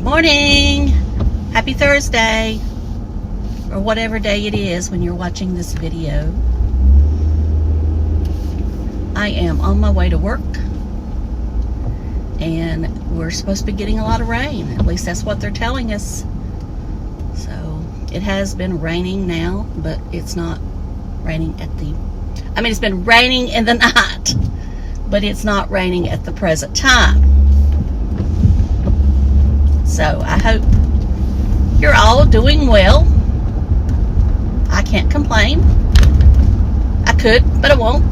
morning, happy Thursday, or whatever day it is when you're watching this video. I am on my way to work, and we're supposed to be getting a lot of rain. At least that's what they're telling us. So it has been raining now, but it's not raining at the, it's been raining in the night, but it's not raining at the present time. So I hope you're all doing well. I can't complain. I could, but I won't.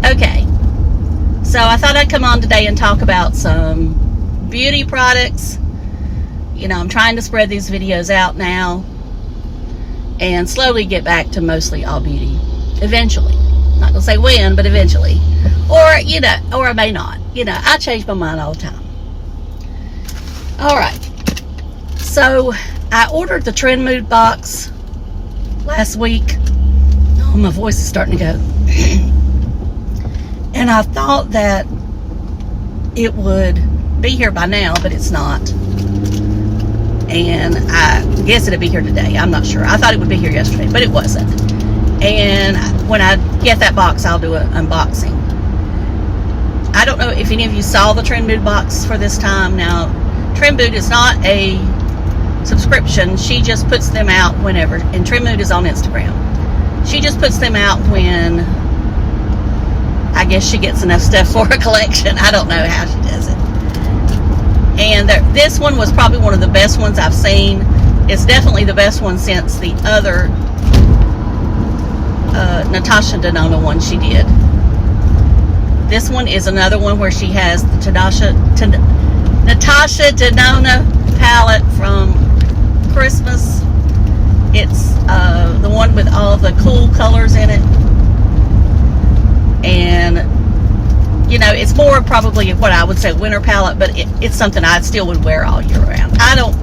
Okay, so I thought I'd come on today and talk about some beauty products. You know, I'm trying to spread these videos out now and slowly get back to mostly all beauty eventually. Not gonna say when, but eventually. Or, you know, or I may not. You know, I change my mind all the time. All right, so I ordered the Trend Mood box last week. Oh, my voice is starting to go. And I thought that it would be here by now, but it's not. And I guess it'd be here today. I'm not sure. I thought it would be here yesterday, but it wasn't. And when I get that box, I'll do an unboxing. I don't know if any of you saw the Trend Mood box for this time. Now, Trend Mood is not a subscription. She just puts them out whenever. And Trend Mood is on Instagram. She just puts them out when I guess she gets enough stuff for a collection. I don't know how she does it. And this one was probably one of the best ones I've seen. It's definitely the best one since the other Natasha Denona one she did. This one is another one where she has the Natasha Denona palette from Christmas. It's the one with all the cool colors in it. And, you know, it's more probably what I would say winter palette, but it's something I still would wear all year round. I don't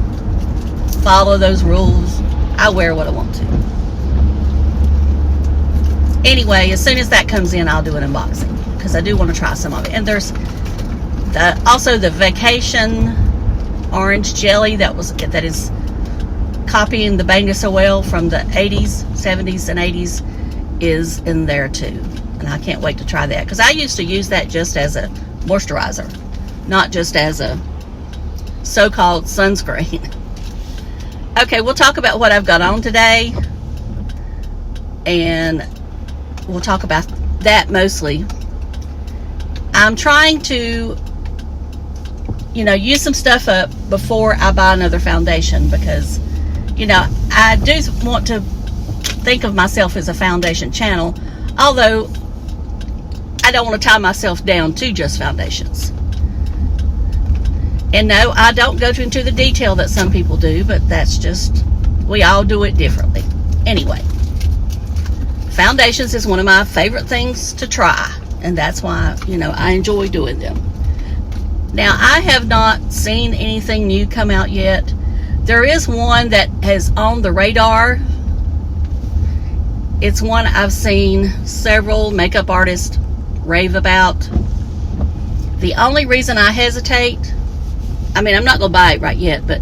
follow those rules. I wear what I want to. Anyway, as soon as that comes in, I'll do an unboxing, because I do want to try some of it. And there's also the Vacation Orange Jelly that is copying the Bangus Oil from the 80s, 70s, and 80s is in there too. And I can't wait to try that, because I used to use that just as a moisturizer, not just as a so-called sunscreen. Okay, we'll talk about what I've got on today, and we'll talk about that mostly. I'm trying to, you know, use some stuff up before I buy another foundation, because, you know, I do want to think of myself as a foundation channel, although I don't want to tie myself down to just foundations. And no, I don't go into the detail that some people do, but that's just, we all do it differently. Anyway, foundations is one of my favorite things to try, and that's why, you know, I enjoy doing them. Now, I have not seen anything new come out yet. There is one that is on the radar. It's one I've seen several makeup artists rave about. The only reason I hesitate, I'm not going to buy it right yet, but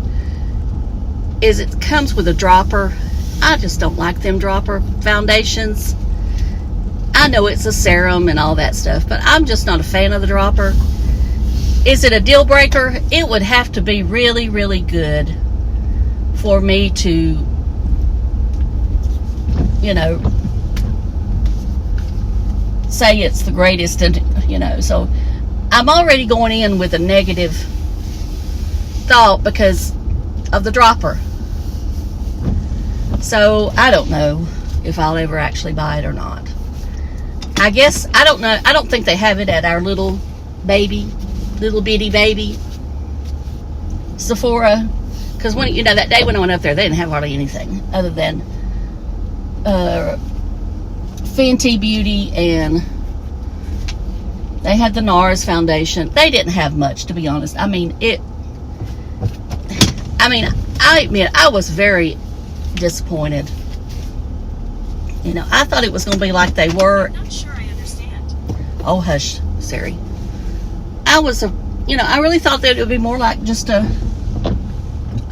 is it comes with a dropper. I just don't like them dropper foundations. I know it's a serum and all that stuff, but I'm just not a fan of the dropper. Is it a deal breaker? It would have to be really, really good for me to, you know, say it's the greatest, and, you know, so I'm already going in with a negative thought because of the dropper. So I don't know if I'll ever actually buy it or not. I guess, I don't know. I don't think they have it at our little bitty baby Sephora, because when, you know, that day when I went up there, they didn't have hardly anything other than Fenty Beauty, and they had the NARS foundation. They didn't have much, to be honest. I admit I was very disappointed. You know, I thought it was going to be like they were. I'm not sure I understand. Oh, hush, Siri. I was you know, I really thought that it would be more like just a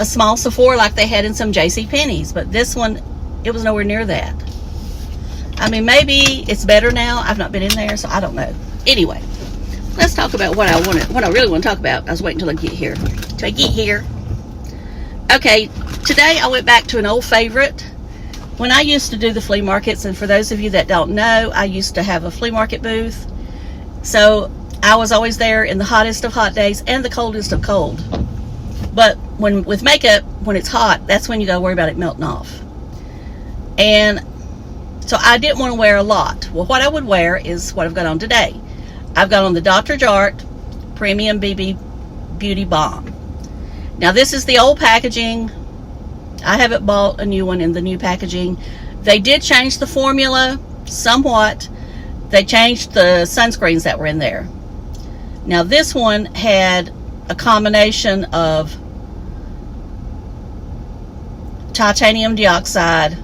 small Sephora like they had in some JCPenney's, but this one, it was nowhere near that. I mean, maybe it's better now. I've not been in there, so I don't know. Anyway, let's talk about what I really want to talk about. I was waiting till I get here. Okay, today I went back to an old favorite. When I used to do the flea markets, and for those of you that don't know, I used to have a flea market booth. So I was always there in the hottest of hot days and the coldest of cold. But with makeup, when it's hot, that's when you gotta worry about it melting off. And so I didn't want to wear a lot. Well, what I would wear is what I've got on today. I've got on the Dr. Jart Premium BB Beauty Balm. Now this is the old packaging. I haven't bought a new one in the new packaging. They did change the formula somewhat. They changed the sunscreens that were in there. Now this one had a combination of titanium dioxide,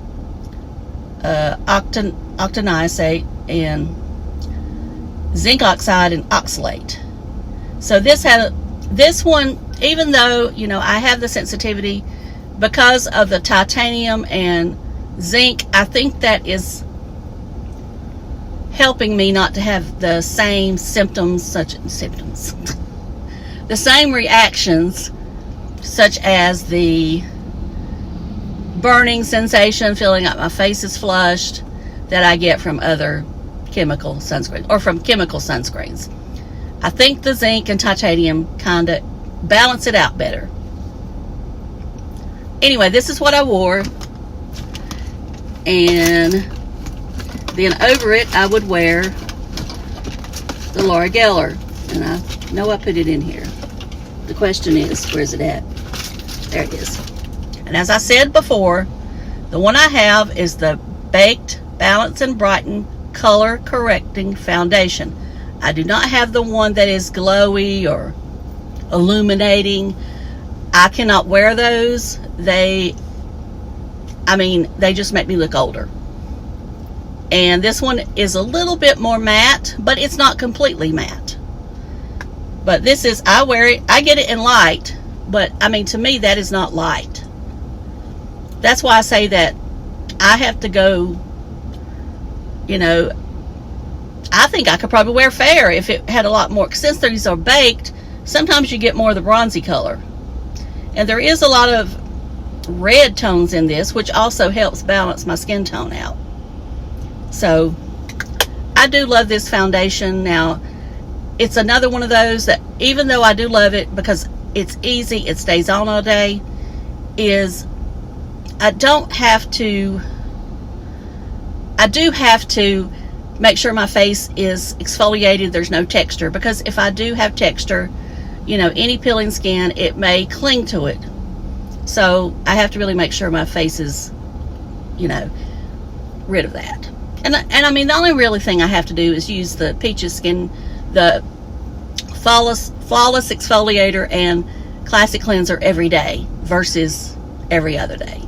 octinoxate, and zinc oxide and oxalate. So this one, even though, you know, I have the sensitivity because of the titanium and zinc, I think that is helping me not to have the same the same reactions, such as the burning sensation, feeling like my face is flushed, that I get from other chemical sunscreens, or from chemical sunscreens. I think the zinc and titanium kind of balance it out better. Anyway, this is what I wore, and then over it I would wear the Laura Geller, and I know I put it in here. The question is, where's it at? There it is. And as I said before, the one I have is the Baked Balance and Brighten Color Correcting Foundation. I do not have the one that is glowy or illuminating. I cannot wear those. They just make me look older. And this one is a little bit more matte, but it's not completely matte. But this is, I wear it, I get it in light, but I mean, to me, that is not light. That's why I say that I have to go, you know, I think I could probably wear fair if it had a lot more, since these are baked, sometimes you get more of the bronzy color. And there is a lot of red tones in this, which also helps balance my skin tone out. So I do love this foundation. Now, it's another one of those that, even though I do love it because it's easy, it stays on all day, is I do have to make sure my face is exfoliated, there's no texture, because if I do have texture, you know, any peeling skin, it may cling to it. So I have to really make sure my face is, you know, rid of that. And I mean, the only really thing I have to do is use the Peaches Skin, the Flawless Exfoliator and Classic Cleanser every day versus every other day.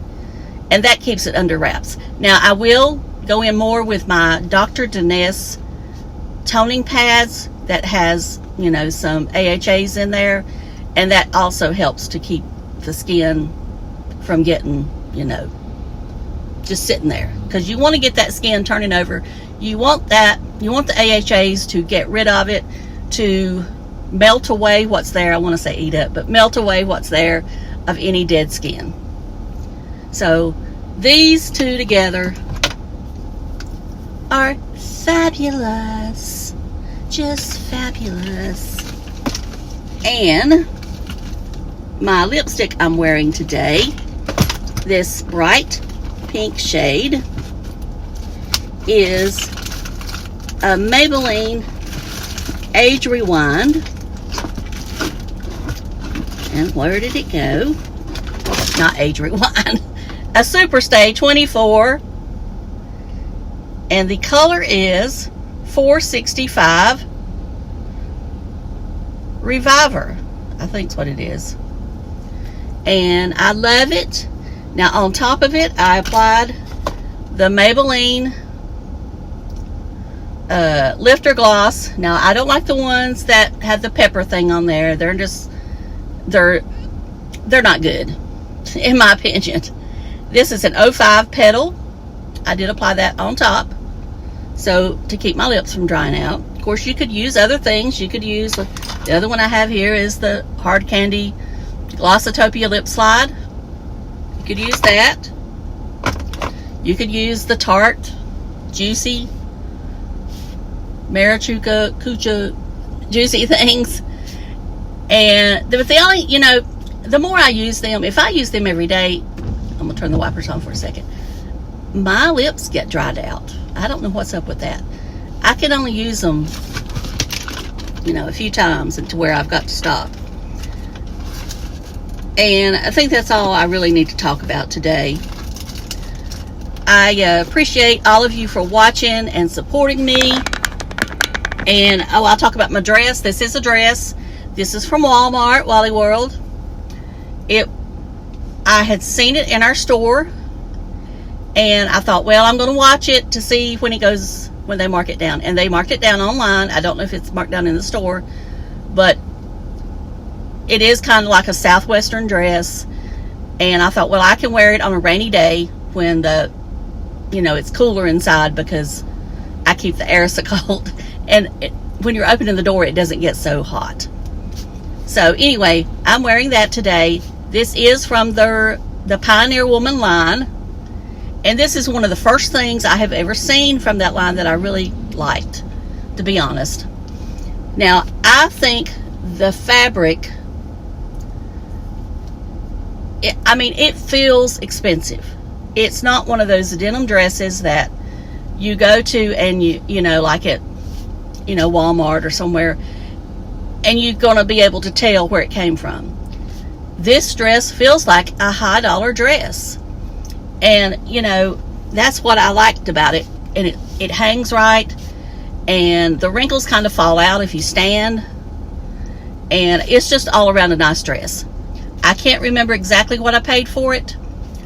And that keeps it under wraps. Now, I will go in more with my Dr. Denise toning pads that has, you know, some AHAs in there. And that also helps to keep the skin from getting, you know, just sitting there, because you want to get that skin turning over. You want the AHAs to get rid of it, to melt away what's there. I want to say eat up, but melt away what's there of any dead skin. So these two together are fabulous, just fabulous. And my lipstick I'm wearing today, this bright pink shade, is a Maybelline Age Rewind. And where did it go? Not Age Rewind. A Superstay 24. And the color is 465 Reviver. I think that's what it is. And I love it. Now on top of it, I applied the Maybelline lifter gloss. Now, I don't like the ones that have the pepper thing on there. They're not good, in my opinion. This is an 05 petal. I did apply that on top, so to keep my lips from drying out. Of course, you could use other things. You could use, the other one I have here is the Hard Candy Glossitopia Lip Slide. You could use that. You could use the Tarte Juicy Marichuka Kucha Juicy things. And but the only, the more I use them, if I use them every day, I'm gonna turn the wipers on for a second, my lips get dried out. I don't know what's up with that. I can only use them, a few times to where I've got to stop. And I think that's all I really need to talk about today. I appreciate all of you for watching and supporting me. And I'll talk about my dress. This is a dress. This is from Walmart, Wally World. I had seen it in our store, and I thought, well, I'm going to watch it to see when they mark it down. And they marked it down online. I don't know if it's marked down in the store, but it is kind of like a southwestern dress. And I thought, well, I can wear it on a rainy day when it's cooler inside, because I keep the air so cold. And when you're opening the door, it doesn't get so hot. So anyway, I'm wearing that today. This is from the Pioneer Woman line. And this is one of the first things I have ever seen from that line that I really liked, to be honest. Now, I think the fabric, it feels expensive. It's not one of those denim dresses that you go to and like at, Walmart or somewhere, and you're going to be able to tell where it came from. This dress feels like a high dollar dress. And, that's what I liked about it. And it hangs right. And the wrinkles kind of fall out if you stand. And it's just all around a nice dress. I can't remember exactly what I paid for it.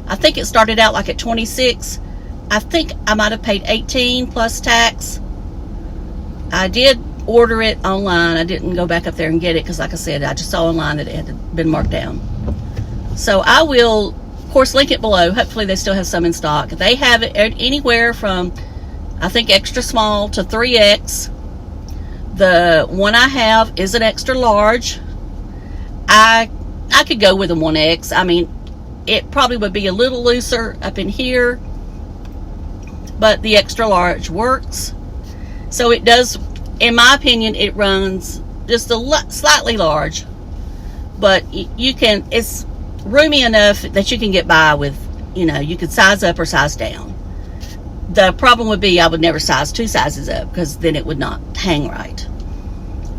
I think it started out like at $26. I think I might have paid $18 plus tax. I did order it online. I didn't go back up there and get it because, like I said, I just saw online that it had been marked down. So I will, of course, link it below. Hopefully they still have some in stock. They have it anywhere from, I think, extra small to 3X. The one I have is an extra large. I could go with a 1X. It probably would be a little looser up in here, but the extra large works. So it does, in my opinion, it runs just slightly large, but it's roomy enough that you can get by with, you could size up or size down. The problem would be I would never size 2 sizes up, because then it would not hang right.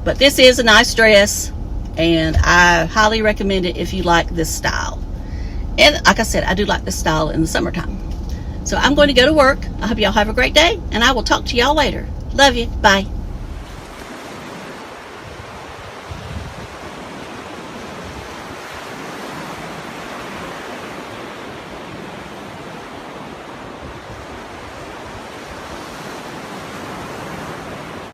But this is a nice dress, and I highly recommend it if you like this style. And like I said, I do like this style in the summertime. So I'm going to go to work. I hope y'all have a great day, and I will talk to y'all later. Love you. Bye.